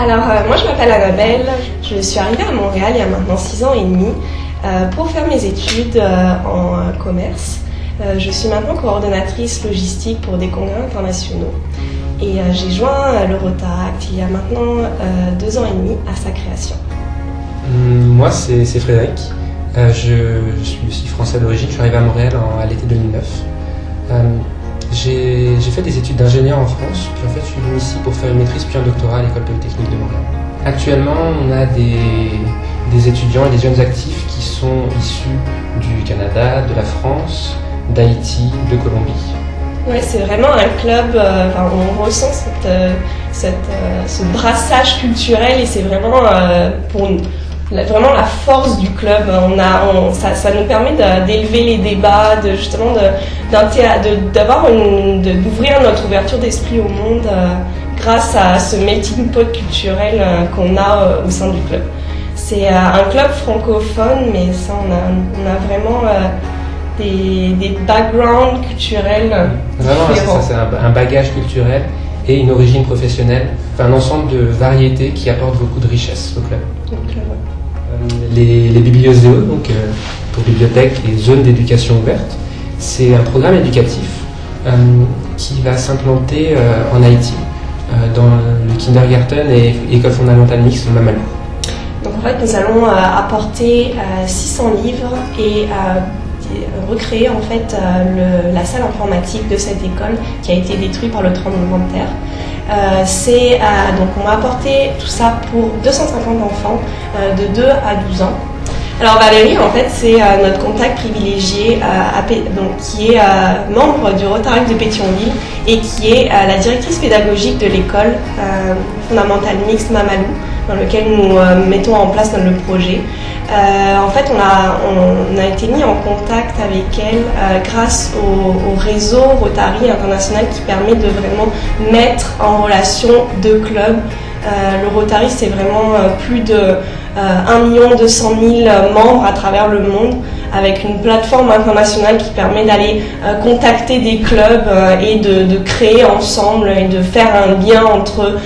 Moi je m'appelle Annabelle, je suis arrivée à Montréal il y a maintenant 6 ans et demi pour faire mes études en commerce. Je suis maintenant coordonnatrice logistique pour des congrès internationaux et j'ai joint le Rotaract il y a maintenant 2 ans et demi à sa création. Moi c'est Frédéric, je suis aussi français d'origine, je suis arrivé à Montréal à l'été 2009. J'ai fait des études d'ingénieur en France, puis en fait je suis venu ici pour faire une maîtrise puis un doctorat à l'École polytechnique de Montréal. Actuellement on a des étudiants et des jeunes actifs qui sont issus du Canada, de la France, d'Haïti, de Colombie. Oui, c'est vraiment un club, on ressent ce brassage culturel et c'est vraiment vraiment la force du club. Ça nous permet d'élever les débats, d'ouvrir notre ouverture d'esprit au monde grâce à ce melting pot culturel qu'on a au sein du club. C'est un club francophone, mais ça, on a vraiment des backgrounds culturels différents. C'est un bagage culturel et une origine professionnelle, un ensemble de variétés qui apportent beaucoup de richesse au club. Les bibliozéos, donc pour bibliothèque et zones d'éducation ouverte, c'est un programme éducatif qui va s'implanter en Haïti, dans le kindergarten et école fondamentale mixte de Mamalou. Donc en fait, nous allons apporter 600 livres et recréer en fait la salle informatique de cette école qui a été détruite par le tremblement de terre. Donc on va apporter tout ça pour 250 enfants de 2 à 12 ans. Alors Valérie, en fait, c'est notre contact privilégié qui est membre du Rotaract de Pétionville et qui est la directrice pédagogique de l'école fondamentale mixte Mamalou, dans lequel nous mettons en place le projet. En fait, on a été mis en contact avec elle grâce au réseau Rotary International qui permet de vraiment mettre en relation 2 clubs. Le Rotary, c'est vraiment plus de 1 200 000 membres à travers le monde, avec une plateforme internationale qui permet d'aller contacter des clubs et de créer ensemble et de faire un lien entre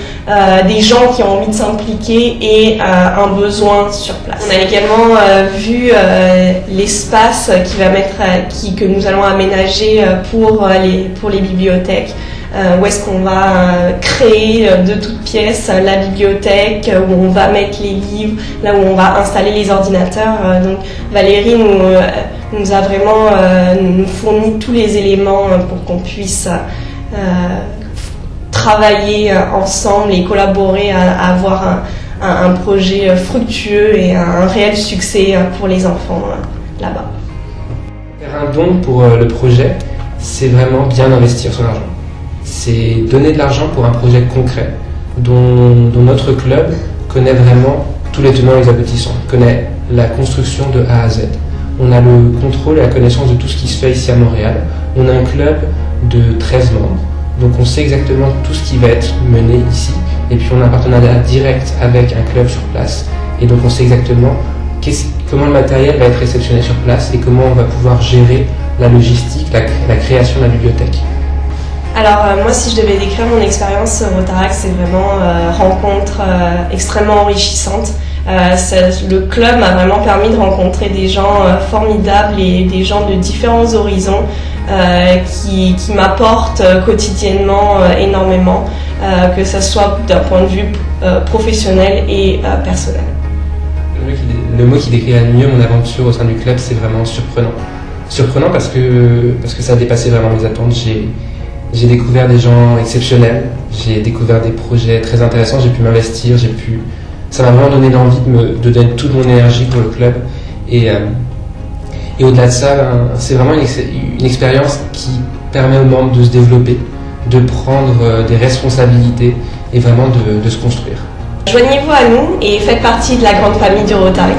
des gens qui ont envie de s'impliquer et un besoin sur place. On a également vu l'espace que nous allons aménager pour les bibliothèques. Où est-ce qu'on va créer de toutes pièces la bibliothèque, où on va mettre les livres, là où on va installer les ordinateurs. Donc Valérie nous a vraiment nous fourni tous les éléments pour qu'on puisse travailler ensemble et collaborer à avoir un projet fructueux et un réel succès pour les enfants là-bas. Faire un don pour le projet, c'est vraiment bien investir son argent. C'est donner de l'argent pour un projet concret dont notre club connaît vraiment tous les tenants et les aboutissants, connaît la construction de A à Z. On a le contrôle et la connaissance de tout ce qui se fait ici à Montréal. On a un club de 13 membres, donc on sait exactement tout ce qui va être mené ici. Et puis on a un partenariat direct avec un club sur place, et donc on sait exactement comment le matériel va être réceptionné sur place et comment on va pouvoir gérer la logistique, la création de la bibliothèque. Alors moi, si je devais décrire mon expérience au Rotaract, c'est vraiment rencontre extrêmement enrichissante. Le club m'a vraiment permis de rencontrer des gens formidables et des gens de différents horizons qui m'apportent quotidiennement énormément, que ce soit d'un point de vue professionnel et personnel. Le mot qui décrit le mieux mon aventure au sein du club, c'est vraiment surprenant. Surprenant parce que ça a dépassé vraiment mes attentes. J'ai découvert des gens exceptionnels, j'ai découvert des projets très intéressants, j'ai pu m'investir, ça m'a vraiment donné l'envie de donner toute mon énergie pour le club. Et au-delà de ça, c'est vraiment une expérience qui permet aux membres de se développer, de prendre des responsabilités et vraiment de se construire. Joignez-vous à nous et faites partie de la grande famille du Rotary.